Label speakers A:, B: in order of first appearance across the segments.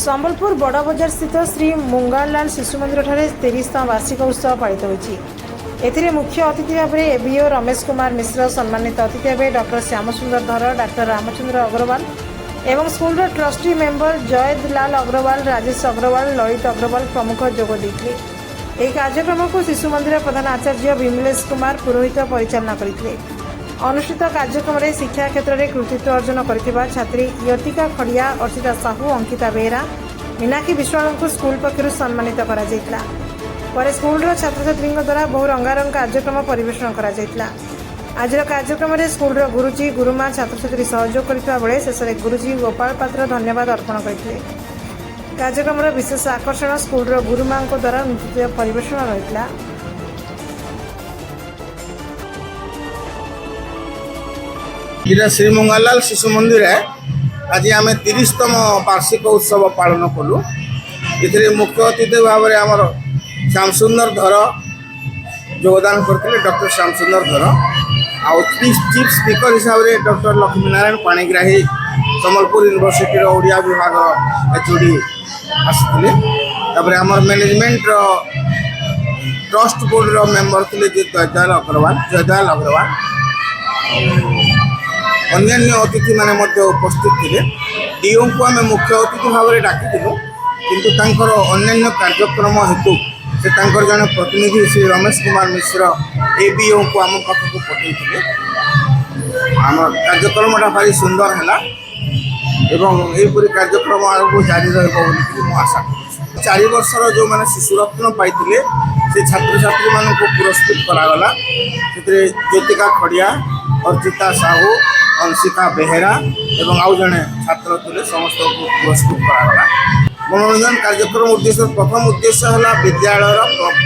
A: संबलपुर बड़ बजार स्थित श्री मुंगालाल शिशु मंदिर ठारे 30तम वार्षिक उत्सव पालित होइछि। एथिरे मुख्य अतिथि भाव में एबीओ रमेश कुमार मिश्र, सम्मानित अतिथि भाव डॉक्टर श्यामसुंदर धर, डॉक्टर रामचंद्र अग्रवाल एवं स्कूल ट्रस्टी मेंबर जयद लाल अग्रवाल, राजेश अग्रवाल, ललित अग्रवाल प्रमुख जोग देथिले। ଏହି କାର୍ଯ୍ୟକ୍ରମକୁ ଶିଶୁ ମନ୍ଦିର ପ୍ରଧାନ ଆଚାର୍ଯ୍ୟ ବିମଲେଶ କୁମାର ପୁରୋହିତ ପରିଚାଳନା କରିଥିଲେ। ଅନୁଷ୍ଠିତ କାର୍ଯ୍ୟକ୍ରମରେ ଶିକ୍ଷା କ୍ଷେତ୍ରରେ କୃତିତ୍ୱ ଅର୍ଜନ କରିଥିବା ଛାତ୍ରୀ ୟତିକା ଖଡ଼ିଆ, ଅର୍ଚିତା ସାହୁ, ଅଙ୍କିତା ବେହେରା, ମୀନାକ୍ଷୀ ବିଶ୍ୱାଳଙ୍କୁ ସ୍କୁଲ ପକ୍ଷରୁ ସମ୍ମାନିତ କରାଯାଇଥିଲା। ପରେ ସ୍କୁଲର ଛାତ୍ରଛାତ୍ରୀଙ୍କ ଦ୍ୱାରା ବହୁ ରଙ୍ଗାରଙ୍ଗ କାର୍ଯ୍ୟକ୍ରମ ପରିବେଷଣ କରାଯାଇଥିଲା। ଆଜିର କାର୍ଯ୍ୟକ୍ରମରେ ସ୍କୁଲର ଗୁରୁଜୀ, ଗୁରୁମା, ଛାତ୍ରଛାତ୍ରୀ ସହଯୋଗ କରିଥିବା ବେଳେ ଶେଷରେ ଗୁରୁଜୀ ଗୋପାଳ ପାତ୍ର ଧନ୍ୟବାଦ ଅର୍ପଣ କରିଥିଲେ। कार्यक्रम विशेष आकर्षण स्कूल गुरुमा द्वारा नृत्य परिवेषण रही।
B: श्री मुंगालाल शिशु मंदिर आज आम 30तम वार्षिक उत्सव पालन कलु। ये मुख्य अतिथि भाव में आमर श्यामसुंदर धर योगदान करते, डॉक्टर श्यामसुंदर धर आउ चीफ स्पीकर हिसाब से डॉक्टर लक्ष्मीनारायण पाणिग्राही, संबलपुर यूनिवर्सिटी ओडिया विभाग एचओडी आसते। आमर मैनेजमेंट ट्रस्ट बोर्ड मेंबर थे जयदयाल अग्रवाल अन्य अतिथि मैंने उपस्थित थे। डीओ को आम मुख्य अतिथि भाव में डाकी किंतु अन्य कार्यक्रम हेतु से जन प्रतिनिधि श्री रमेश कुमार मिश्र एबीओ को आम पाखक पठे। आम कार्यक्रम भारी सुंदर है एवं यहपरी कार्यक्रम आगे जारी रशा कर। 4 वर्षर जो मैंने शिशुरत्न पाई से छात्र छात्री मान पुरस्कृत करागला। ज्योतिका खड़िया, अर्चिता साहू, अंशिका बेहेरा एवं आउ जड़े छात्र थे समस्त को पुरस्कृत करागला। मनोरंजन कार्यक्रम उद्देश्य प्रथम उद्देश्य है विद्यालय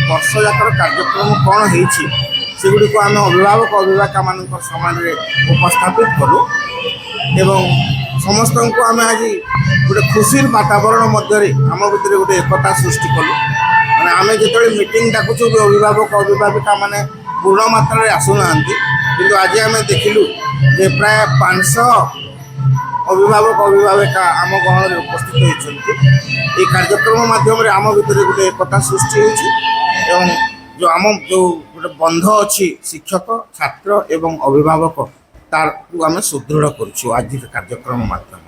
B: वर्ष जाकर कार्यक्रम कौन होगुड़ी को आम अभिभावक अभिभाविका मान सामान उपस्थापित कलु एवं समस्त को आम आज गोटे खुशी वातावरण मध्य आम भर गोटे एकता सृष्टि कलु। मैंने आम जो मीटिंग डाकुचु अभिभावक अभिभाविका माने पूर्ण मात्रा आसुना किंतु आज आम देखिलु जे प्राय 500 अभिभावक अभिभाविका आम गहन में उपस्थित होती। ये कार्यक्रम माध्यम आम भर गोटे एकता सृष्टि होती एवं जो आम जो गोटे बंध अच्छी शिक्षक छात्र एवं अभिभावक तार आम सुदृढ़ करुँ आज कार्यक्रम माध्यम।